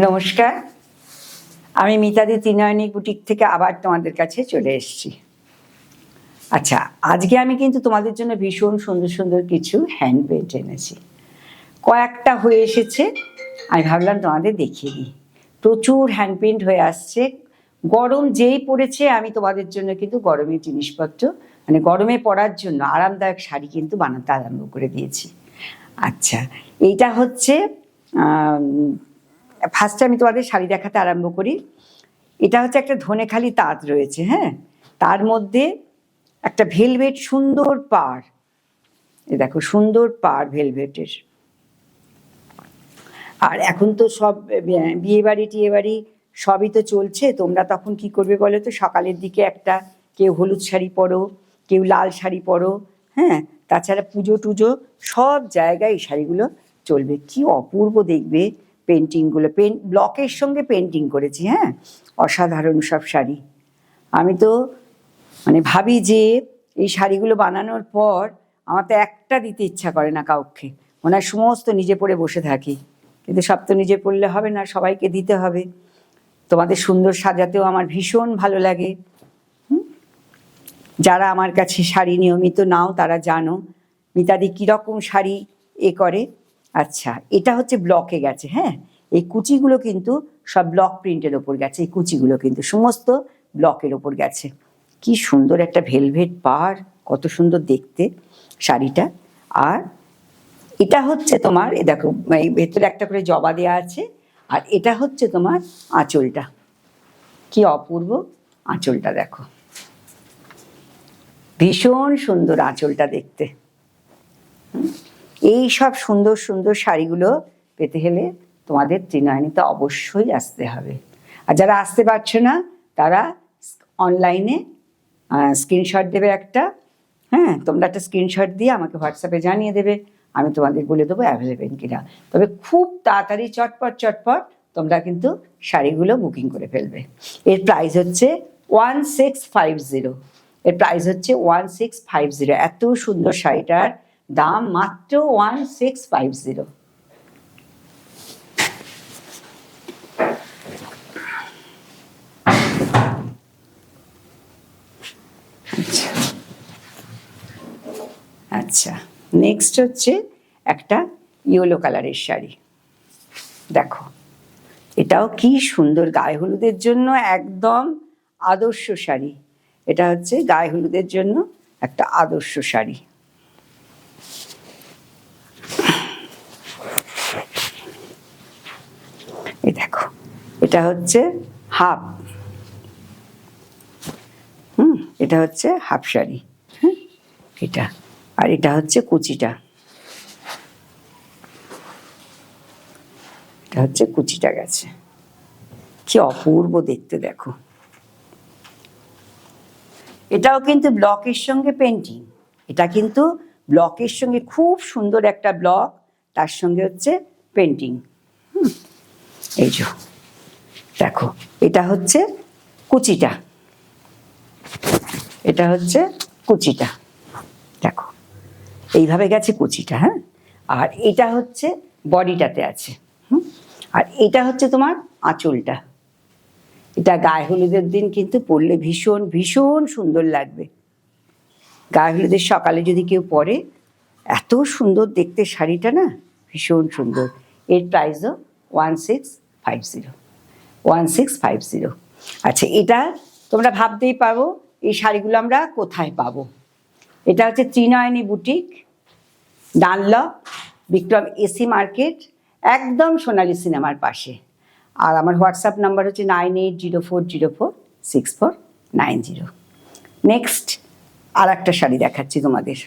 নমস্কার, আমি মিতাদি ত্রিনয়নী বুটিক থেকে আবার তোমাদের কাছে চলে এসেছি। আচ্ছা, আজকে আমি কিন্তু তোমাদের জন্য ভীষণ সুন্দর সুন্দর কিছু হ্যান্ড পেন্ট এনেছি। কয়েকটা হয়ে এসেছে, আমি ভাবলাম তোমাদের দেখিয়ে দিই। প্রচুর হ্যান্ড পেন্ট হয়ে আসছে। গরম যেই পড়েছে, আমি তোমাদের জন্য কিন্তু গরমের জিনিসপত্র মানে গরমে পরার জন্য আরামদায়ক শাড়ি কিন্তু বানাতে আরম্ভ করে দিয়েছি। আচ্ছা, এইটা হচ্ছে ফার্স্টে আমি তোমাদের শাড়ি দেখাতে আরম্ভ করি। এটা হচ্ছে একটা ধনেখালি তাঁত রয়েছে, হ্যাঁ, তার মধ্যে একটা ভেলভেট সুন্দর পাড়, এ দেখো সুন্দর পাড় ভেলভেটের। আর এখন তো সব বিয়ে বাড়ি টিয়ে বাড়ি সবই তো চলছে। তোমরা তখন কি করবে বলো তো, সকালের দিকে একটা কেউ হলুদ শাড়ি পরো, কেউ লাল শাড়ি পরো, হ্যাঁ, তাছাড়া পুজো টুজো সব জায়গায় এই শাড়িগুলো চলবে। কি অপূর্ব দেখবে পেন্টিংগুলো, ব্লকের সঙ্গে পেন্টিং করেছি, হ্যাঁ, অসাধারণ সব শাড়ি। আমি তো মানে ভাবি যে এই শাড়িগুলো বানানোর পর আমার তো একটা দিতে ইচ্ছা করে না কাউকে, মনে হয় সমস্ত নিজে পরে বসে থাকি। কিন্তু সব তো নিজে পড়লে হবে না, সবাইকে দিতে হবে। তোমাদের সুন্দর সাজাতেও আমার ভীষণ ভালো লাগে। যারা আমার কাছে শাড়ি নিয়মিত নাও তারা জানো মিতাদি কীরকম শাড়ি করে। আচ্ছা, এটা হচ্ছে ব্লকে গেছে, হ্যাঁ, এই কুচিগুলো কিন্তু সব ব্লক প্রিন্টের ওপর গেছে। এই কুচিগুলো কিন্তু সমস্ত ব্লকের ওপর গেছে। কি সুন্দর একটা ভেলভেট পাড়, কত সুন্দর দেখতে শাড়িটা। আর এটা হচ্ছে তোমার, এ দেখো এই ভেতরে একটা করে জবা দেওয়া আছে। আর এটা হচ্ছে তোমার আঁচলটা, কি অপূর্ব আঁচলটা দেখো, ভীষণ সুন্দর আঁচলটা দেখতে। এই সব সুন্দর সুন্দর শাড়িগুলো পেতে হলে তোমাদের ত্রিনয়নীতে অবশ্যই আসতে হবে। আর যারা আসতে পারছো না তারা অনলাইনে স্ক্রিনশট দেবে একটা, হ্যাঁ, তোমরা একটা স্ক্রিনশট দিয়ে আমাকে হোয়াটসঅ্যাপে জানিয়ে দেবে, আমি তোমাদের বলে দেবো অ্যাভেলেবেল কিনা। তবে খুব তাড়াতাড়ি চটপট চটপট তোমরা কিন্তু শাড়িগুলো বুকিং করে ফেলবে। এর প্রাইস হচ্ছে 1650, এর প্রাইস হচ্ছে 1650। এত সুন্দর শাড়িটার দাম মাত্র 1650। আচ্ছা, নেক্সট হচ্ছে একটা ইয়েলো কালারের শাড়ি, দেখো এটাও কি সুন্দর, গায়ে হলুদের জন্য একদম আদর্শ শাড়ি। এটা হচ্ছে গায়ে হলুদের জন্য একটা আদর্শ শাড়ি। এই দেখো, এটা হচ্ছে হাফ, এটা হচ্ছে হাফ শাড়ি, হ্যাঁ, এটা। আর এটা হচ্ছে কুচিটা, এটা হচ্ছে কুচিটা গেছে। কি অপূর্ব দেখতে দেখো। এটাও কিন্তু ব্লকের সঙ্গে পেন্টিং, এটা কিন্তু ব্লকের সঙ্গে খুব সুন্দর একটা ব্লক, তার সঙ্গে হচ্ছে পেন্টিং। এই যে দেখো, এটা হচ্ছে কুচিটা, এটা হচ্ছে কুচিটা, দেখো এইভাবে গেছে কুচিটা, হ্যাঁ। আর এটা হচ্ছে বডিটাতে আছে, আর এটা হচ্ছে তোমার আঁচলটা। এটা গায়ে হলুদের দিন কিন্তু পরলে ভীষণ ভীষণ সুন্দর লাগবে। গায়ে হলুদের সকালে যদি কেউ পরে, এত সুন্দর দেখতে শাড়িটা না, ভীষণ সুন্দর। এর প্রাইসও 1650, 1650। আচ্ছা, এটা তোমরা ভাবতেই পারো এই শাড়িগুলো আমরা কোথায় পাবো। এটা হচ্ছে Trinayani boutique, Dunlop, Vikram AC market, একদম সোনালী সিনেমার পাশে। আর আমার হোয়াটসঅ্যাপ নাম্বার হচ্ছে 9804046490। নেক্সট আর একটা শাড়ি দেখাচ্ছি তোমাদের।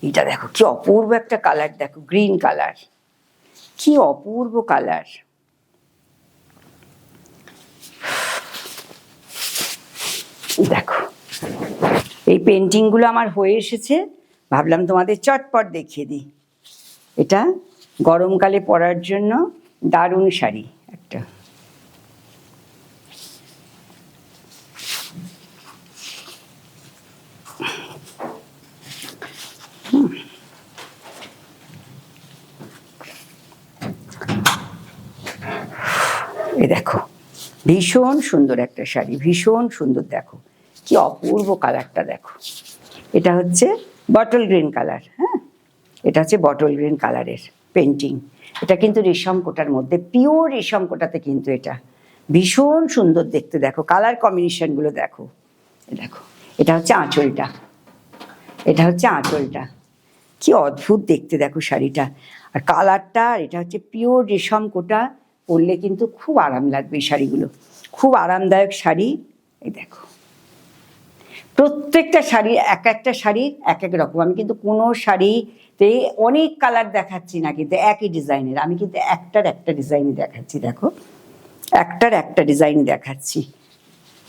এটা দেখো কি অপূর্ব একটা কালার, দেখো গ্রিন কালার, কি অপূর্ব কালার। দেখো এই পেন্টিংগুলো আমার হয়ে এসেছে, ভাবলাম তোমাদের চটপট দেখিয়ে দিই। এটা গরমকালে পরার জন্য দারুণ শাড়ি একটা। এই দেখো, ভীষণ সুন্দর একটা শাড়ি, ভীষণ সুন্দর। দেখো কি অপূর্ব কালারটা, দেখো। এটা হচ্ছে বটল গ্রিন কালার। হ্যাঁ, এটা হচ্ছে বটল গ্রিন কালারের পেন্টিং। এটা কিন্তু রেশম কোটার মধ্যে, পিওর রেশম কোটাতে কিন্তু এটা ভীষণ সুন্দর দেখতে। দেখো কালার কম্বিনেশনগুলো দেখো। দেখো এটা হচ্ছে আঁচলটা, এটা হচ্ছে আঁচলটা। কি অদ্ভুত দেখতে দেখো শাড়িটা, আর কালারটা। আর এটা হচ্ছে পিওর রেশম কোটা, পরলে কিন্তু খুব আরাম লাগবে। এই শাড়িগুলো খুব আরামদায়ক শাড়ি। এই দেখো, প্রত্যেকটা শাড়ি, এক একটা শাড়ি এক এক রকম। আমি কিন্তু কোনো শাড়িতে অনেক কালার দেখাচ্ছি না, কিন্তু একই ডিজাইনের। আমি কিন্তু একটার একটা ডিজাইনই দেখাচ্ছি। দেখো, একটার একটা ডিজাইন দেখাচ্ছি।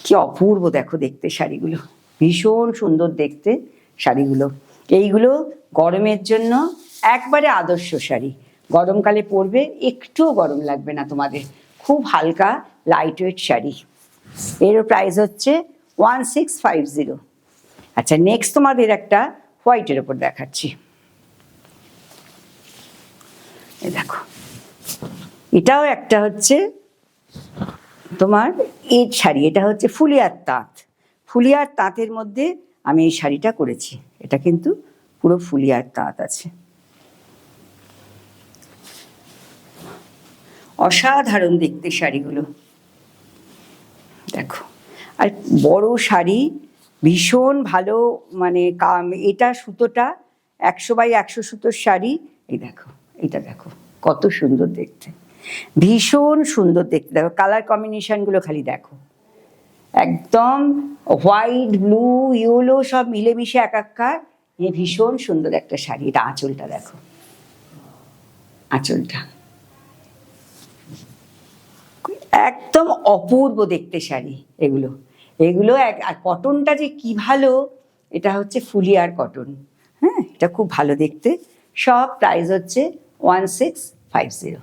কি অপূর্ব দেখো দেখতে শাড়িগুলো, ভীষণ সুন্দর দেখতে শাড়িগুলো। এইগুলো গরমের জন্য একবারে আদর্শ শাড়ি। গরমকালে পরবে, একটুও গরম লাগবে না তোমাদের। খুব হালকা লাইট ওয়েট শাড়ি। এর প্রাইস হচ্ছে 1650। আচ্ছা, নেক্সট তোমাদের একটা হোয়াইটের ওপর দেখাচ্ছি। এই দেখো, এটাও একটা হচ্ছে তোমার এই শাড়ি। এটা হচ্ছে ফুলিয়ার তাঁত। ফুলিয়ার তাঁতের মধ্যে আমি এই শাড়িটা করেছি। এটা কিন্তু পুরো ফুলিয়ার তাঁত আছে। অসাধারণ দেখতে শাড়িগুলো, দেখো। আর বড় শাড়ি, ভীষণ ভালো, মানে এটা সুতোটা 100x100 সুতোর শাড়ি। এই দেখো, এটা দেখো কত সুন্দর দেখতে, ভীষণ সুন্দর দেখতে। দেখো কালার কম্বিনেশনগুলো খালি দেখো, একদম হোয়াইট, ব্লু, ইয়েলো সব মিলেমিশে একাকার। এ ভীষণ সুন্দর একটা শাড়ি। এটা আঁচলটা দেখো, আঁচলটা একদম অপূর্ব দেখতে শাড়ি এগুলো। এগুলো আর কটনটা যে কি ভালো, এটা হচ্ছে ফুলিয়ার কটন। হ্যাঁ, এটা খুব ভালো দেখতে। সব প্রাইস হচ্ছে 1650।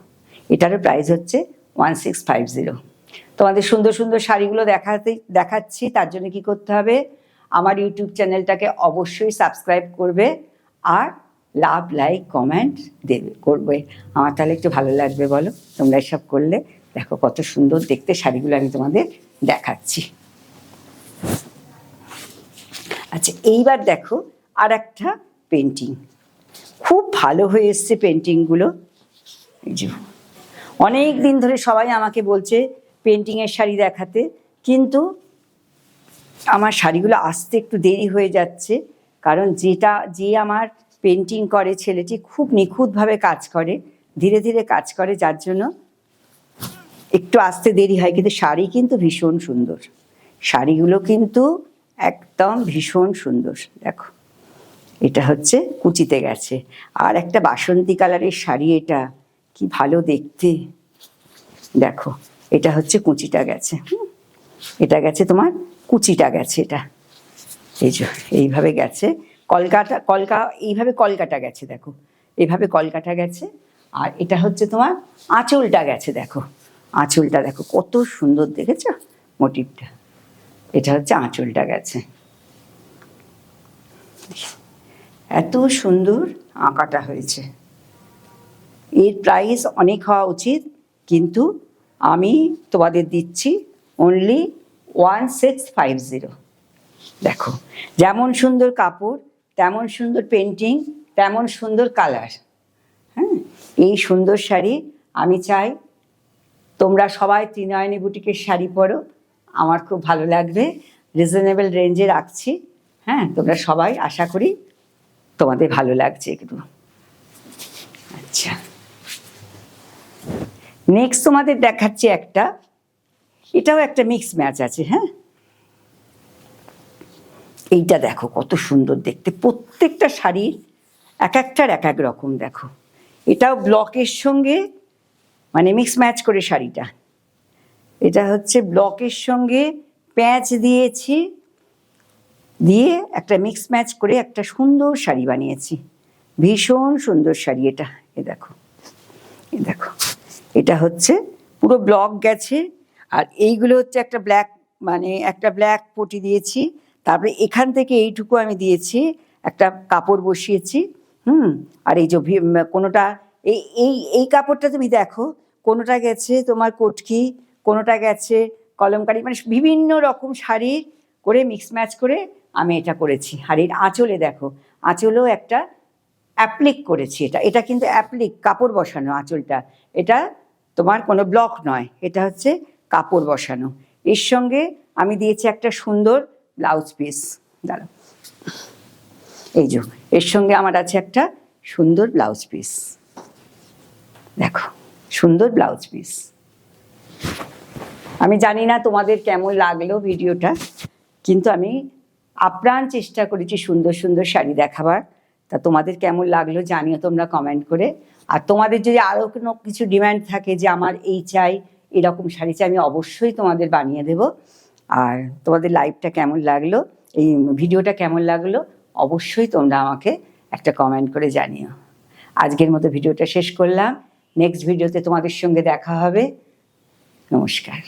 এটারও প্রাইস হচ্ছে 1650। তোমাদের সুন্দর সুন্দর শাড়িগুলো দেখাচ্ছি। তার জন্য কি করতে হবে, আমার ইউটিউব চ্যানেলটাকে অবশ্যই সাবস্ক্রাইব করবে, আর লাভ, লাইক, কমেন্ট করবে। আমার তাহলে একটু ভালো লাগবে, বলো তোমরা এসব করলে। দেখো কত সুন্দর দেখতে শাড়িগুলো আমি তোমাদের দেখাচ্ছি। আচ্ছা, এইবার দেখো আর একটা পেন্টিং, খুব ভালো হয়ে এসছে পেন্টিংগুলো। এই যে অনেক দিন ধরে সবাই আমাকে বলছে পেন্টিংয়ের শাড়ি দেখাতে, কিন্তু আমার শাড়িগুলো আসতে একটু দেরি হয়ে যাচ্ছে। কারণ যে আমার পেন্টিং করে ছেলেটি খুব নিখুঁতভাবে কাজ করে, ধীরে ধীরে কাজ করে, যার জন্য একটু আসতে দেরি হয়। কিন্তু শাড়ি কিন্তু ভীষণ সুন্দর, শাড়িগুলো কিন্তু একদম ভীষণ সুন্দর। দেখো, এটা হচ্ছে কুচিতে গেছে। আর একটা বাসন্তী কালারের শাড়ি, এটা কি ভালো দেখতে। দেখো, এটা হচ্ছে কুচিটা গেছে, এটা গেছে তোমার কুচিটা গেছে। এটা এই যে এইভাবে গেছে, এইভাবে কলকাটা গেছে। দেখো, এইভাবে কলকাটা গেছে। আর এটা হচ্ছে তোমার আঁচলটা গেছে। দেখো আঁচলটা দেখো কত সুন্দর, দেখেছো মোটিভটা। এটা হচ্ছে আঁচলটা গেছে, এত সুন্দর আঁকাটা হয়েছে। এর প্রাইস অনেক হওয়া উচিত, কিন্তু আমি তোমাদের দিচ্ছি অনলি 1650। দেখো, যেমন সুন্দর কাপড়, তেমন সুন্দর পেন্টিং, তেমন সুন্দর কালার। হ্যাঁ, এই সুন্দর শাড়ি আমি চাই তোমরা সবাই ত্রিনয়নী বুটিকের শাড়ি পরো। আমার খুব ভালো লাগবে। রিজনেবল রেঞ্জে রাখছি। হ্যাঁ, তোমরা সবাই, আশা করি তোমাদের ভালো লাগছে একটু। আচ্ছা, নেক্সট তোমাদের দেখাচ্ছি একটা, এটাও একটা মিক্স ম্যাচ আছে। হ্যাঁ, এইটা দেখো কত সুন্দর দেখতে, প্রত্যেকটা শাড়ির এক একটার এক এক রকম। দেখো, এটাও ব্লকের সঙ্গে মানে মিক্স ম্যাচ করে শাড়িটা। এটা হচ্ছে ব্লকের সঙ্গে প্যাঁচ দিয়েছি, দিয়ে একটা মিক্স ম্যাচ করে একটা সুন্দর শাড়ি বানিয়েছি। ভীষণ সুন্দর শাড়ি এটা। এ দেখো, এ দেখো, এটা হচ্ছে পুরো ব্লক গেছে। আর এইগুলো হচ্ছে একটা ব্ল্যাক, মানে একটা ব্ল্যাক পটি দিয়েছি। তারপরে এখান থেকে এইটুকু আমি দিয়েছি, একটা কাপড় বসিয়েছি। আর এই যে কোনোটা এই এই এই কাপড়টা তুমি দেখো, কোনোটা গেছে তোমার কটকি, কোনোটা গেছে কলমকারি, মানে বিভিন্ন রকম শাড়ি করে মিক্স ম্যাচ করে আমি এটা করেছি। আর এর আঁচলে দেখো, আঁচলেও একটা অ্যাপ্লিক করেছি। এটা কিন্তু অ্যাপ্লিক, কাপড় বসানো আঁচলটা, এটা তোমার কোনো ব্লক নয়, এটা হচ্ছে কাপড় বসানো। এর সঙ্গে আমি দিয়েছি একটা সুন্দর ব্লাউজ পিস, দাঁড়াও, এই যে এর সঙ্গে আমার আছে একটা সুন্দর ব্লাউজ পিস, দেখো সুন্দর ব্লাউজ পিস। আমি জানি না তোমাদের কেমন লাগলো ভিডিওটা, কিন্তু আমি আপ্রাণ চেষ্টা করেছি সুন্দর সুন্দর শাড়ি দেখাবার। তা তোমাদের কেমন লাগলো জানিও তোমরা কমেন্ট করে। আর তোমাদের যদি আরও কোনো কিছু ডিমান্ড থাকে যে আমার এই চাই, এরকম শাড়ি চাই, আমি অবশ্যই তোমাদের বানিয়ে দেব। আর তোমাদের লাইভটা কেমন লাগলো, এই ভিডিওটা কেমন লাগলো, অবশ্যই তোমরা আমাকে একটা কমেন্ট করে জানিও। আজকের মতো ভিডিওটা শেষ করলাম, নেক্সট ভিডিওতে তোমাদের সঙ্গে দেখা হবে। নমস্কার।